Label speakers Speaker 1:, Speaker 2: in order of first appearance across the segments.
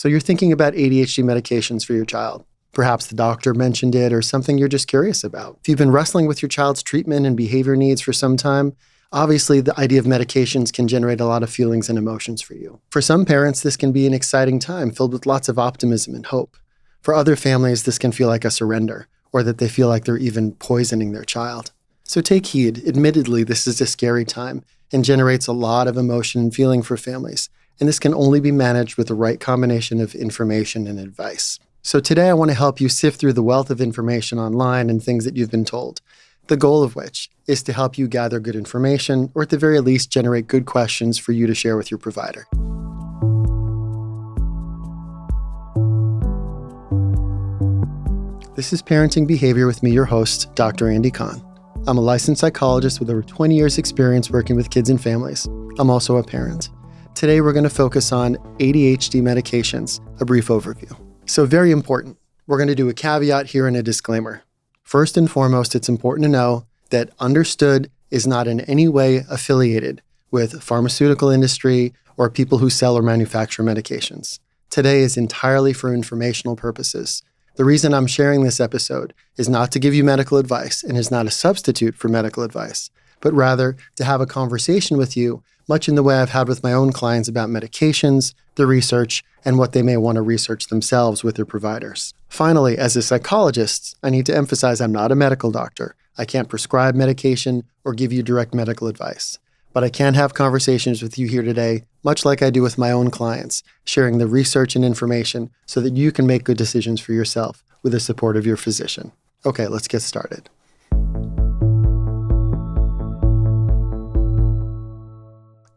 Speaker 1: So you're thinking about ADHD medications for your child. Perhaps the doctor mentioned it or something you're just curious about. If you've been wrestling with your child's treatment and behavior needs for some time, obviously the idea of medications can generate a lot of feelings and emotions for you. For some parents, this can be an exciting time filled with lots of optimism and hope. For other families, this can feel like a surrender, or that they feel like they're even poisoning their child. So take heed. Admittedly, this is a scary time and generates a lot of emotion and feeling for families. And this can only be managed with the right combination of information and advice. So today I want to help you sift through the wealth of information online and things that you've been told, the goal of which is to help you gather good information, or at the very least generate good questions for you to share with your provider. This is Parenting Behavior with me, your host, Dr. Andy Kahn. I'm a licensed psychologist with over 20 years experience working with kids and families. I'm also a parent. Today we're going to focus on ADHD medications, a brief overview. So very important, we're going to do a caveat here and a disclaimer. First and foremost, it's important to know that Understood is not in any way affiliated with pharmaceutical industry or people who sell or manufacture medications. Today is entirely for informational purposes. The reason I'm sharing this episode is not to give you medical advice and is not a substitute for medical advice, but rather to have a conversation with you, much in the way I've had with my own clients about medications, the research, and what they may want to research themselves with their providers. Finally, as a psychologist, I need to emphasize I'm not a medical doctor. I can't prescribe medication or give you direct medical advice. But I can have conversations with you here today, much like I do with my own clients, sharing the research and information so that you can make good decisions for yourself with the support of your physician. Okay, let's get started.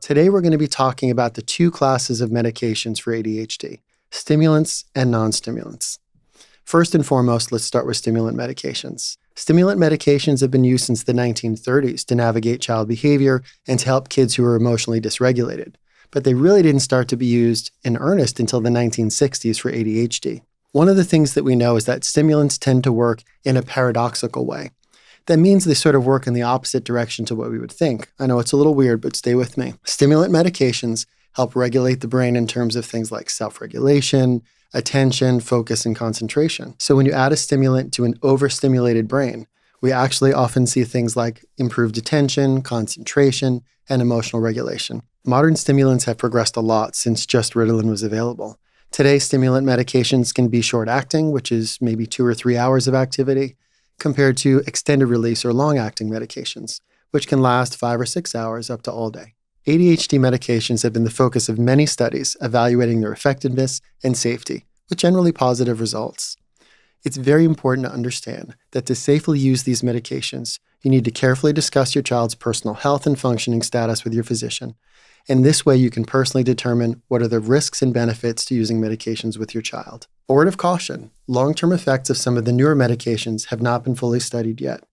Speaker 1: Today, we're going to be talking about the two classes of medications for ADHD, stimulants and non-stimulants. First and foremost, let's start with stimulant medications. Stimulant medications have been used since the 1930s to navigate child behavior and to help kids who are emotionally dysregulated. But they really didn't start to be used in earnest until the 1960s for ADHD. One of the things that we know is that stimulants tend to work in a paradoxical way. That means they sort of work in the opposite direction to what we would think. I know it's a little weird, but stay with me. Stimulant medications help regulate the brain in terms of things like self-regulation, attention, focus, and concentration. So when you add a stimulant to an overstimulated brain, we actually often see things like improved attention, concentration, and emotional regulation. Modern stimulants have progressed a lot since just Ritalin was available. Today, stimulant medications can be short-acting, which is maybe 2 or 3 hours of activity, compared to extended release or long-acting medications, which can last 5 or 6 hours up to all day. ADHD medications have been the focus of many studies evaluating their effectiveness and safety, with generally positive results. It's very important to understand that to safely use these medications, you need to carefully discuss your child's personal health and functioning status with your physician. And this way you can personally determine what are the risks and benefits to using medications with your child. A word of caution, long-term effects of some of the newer medications have not been fully studied yet.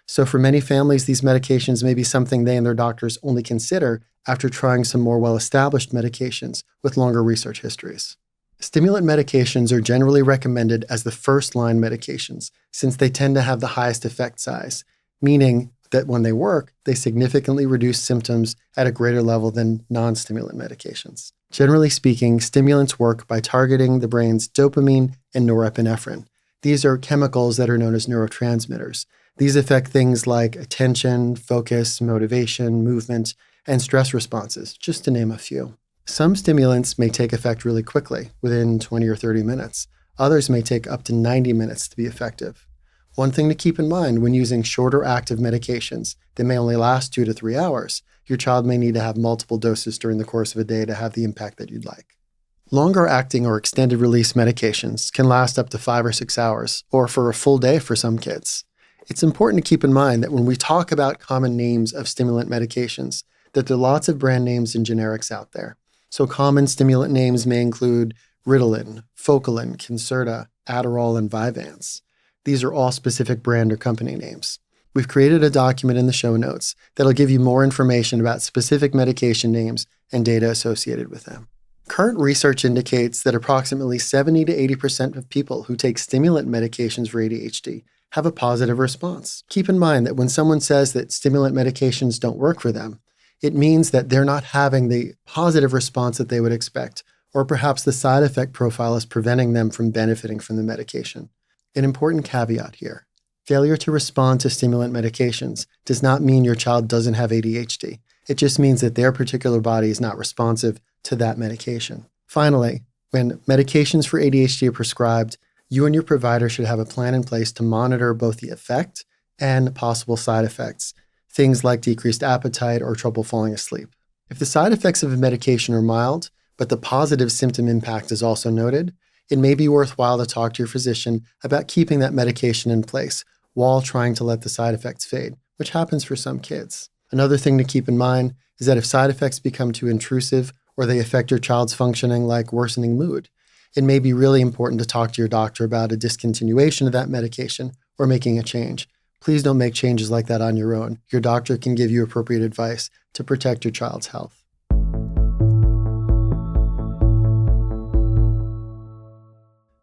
Speaker 1: So for many families, these medications may be something they and their doctors only consider after trying some more well-established medications with longer research histories. Stimulant medications are generally recommended as the first-line medications since they tend to have the highest effect size, meaning that when they work, they significantly reduce symptoms at a greater level than non-stimulant medications. Generally speaking, stimulants work by targeting the brain's dopamine and norepinephrine. These are chemicals that are known as neurotransmitters. These affect things like attention, focus, motivation, movement, and stress responses, just to name a few. Some stimulants may take effect really quickly, within 20 or 30 minutes. Others may take up to 90 minutes to be effective. One thing to keep in mind when using shorter active medications that may only last 2 to 3 hours, your child may need to have multiple doses during the course of a day to have the impact that you'd like. Longer acting or extended release medications can last up to 5 or 6 hours, or for a full day for some kids. It's important to keep in mind that when we talk about common names of stimulant medications, that there are lots of brand names and generics out there. So common stimulant names may include Ritalin, Focalin, Concerta, Adderall, and Vyvanse. These are all specific brand or company names. We've created a document in the show notes that'll give you more information about specific medication names and data associated with them. Current research indicates that approximately 70 to 80% of people who take stimulant medications for ADHD have a positive response. Keep in mind that when someone says that stimulant medications don't work for them, it means that they're not having the positive response that they would expect, or perhaps the side effect profile is preventing them from benefiting from the medication. An important caveat here. Failure to respond to stimulant medications does not mean your child doesn't have ADHD. It just means that their particular body is not responsive to that medication. Finally, when medications for ADHD are prescribed, you and your provider should have a plan in place to monitor both the effect and possible side effects, things like decreased appetite or trouble falling asleep. If the side effects of a medication are mild, but the positive symptom impact is also noted, it may be worthwhile to talk to your physician about keeping that medication in place while trying to let the side effects fade, which happens for some kids. Another thing to keep in mind is that if side effects become too intrusive or they affect your child's functioning, like worsening mood, it may be really important to talk to your doctor about a discontinuation of that medication or making a change. Please don't make changes like that on your own. Your doctor can give you appropriate advice to protect your child's health.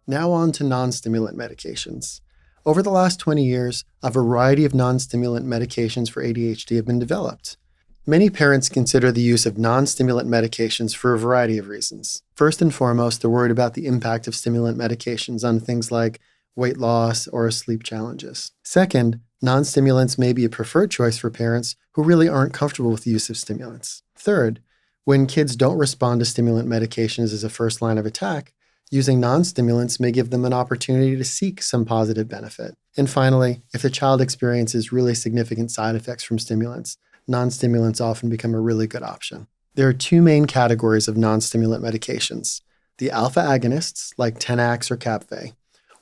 Speaker 1: Now on to non-stimulant medications. Over the last 20 years, a variety of non-stimulant medications for ADHD have been developed. Many parents consider the use of non-stimulant medications for a variety of reasons. First and foremost, they're worried about the impact of stimulant medications on things like weight loss or sleep challenges. Second, non-stimulants may be a preferred choice for parents who really aren't comfortable with the use of stimulants. Third, when kids don't respond to stimulant medications as a first line of attack, using non-stimulants may give them an opportunity to seek some positive benefit. And finally, if the child experiences really significant side effects from stimulants, non-stimulants often become a really good option. There are two main categories of non-stimulant medications: the alpha agonists, like Tenax or Capve,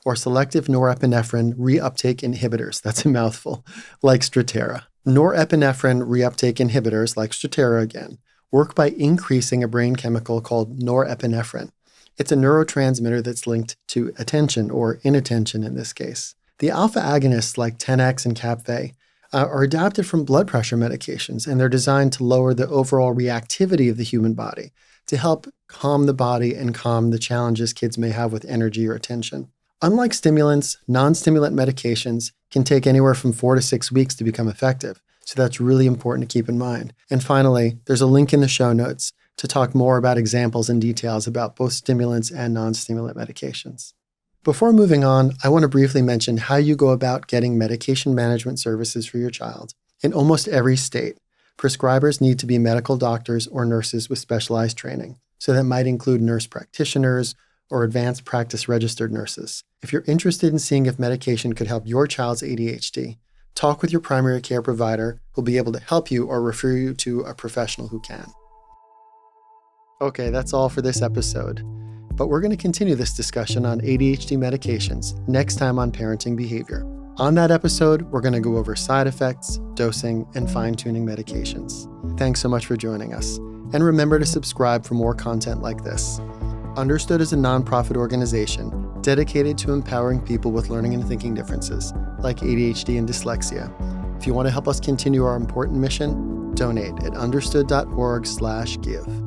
Speaker 1: or selective norepinephrine reuptake inhibitors, that's a mouthful, like Strattera. Norepinephrine reuptake inhibitors, like Strattera again, work by increasing a brain chemical called norepinephrine. It's a neurotransmitter that's linked to attention, or inattention in this case. The alpha agonists like Tenax and Capve are adapted from blood pressure medications, and they're designed to lower the overall reactivity of the human body to help calm the body and calm the challenges kids may have with energy or attention. Unlike stimulants, non-stimulant medications can take anywhere from 4 to 6 weeks to become effective, so that's really important to keep in mind. And finally, there's a link in the show notes to talk more about examples and details about both stimulants and non-stimulant medications. Before moving on, I want to briefly mention how you go about getting medication management services for your child. In almost every state, prescribers need to be medical doctors or nurses with specialized training, so that might include nurse practitioners or advanced practice registered nurses. If you're interested in seeing if medication could help your child's ADHD, talk with your primary care provider who'll be able to help you or refer you to a professional who can. Okay, that's all for this episode. But we're going to continue this discussion on ADHD medications next time on Parenting Behavior. On that episode, we're going to go over side effects, dosing, and fine-tuning medications. Thanks so much for joining us. And remember to subscribe for more content like this. Understood is a nonprofit organization dedicated to empowering people with learning and thinking differences, like ADHD and dyslexia. If you want to help us continue our important mission, donate at understood.org/give.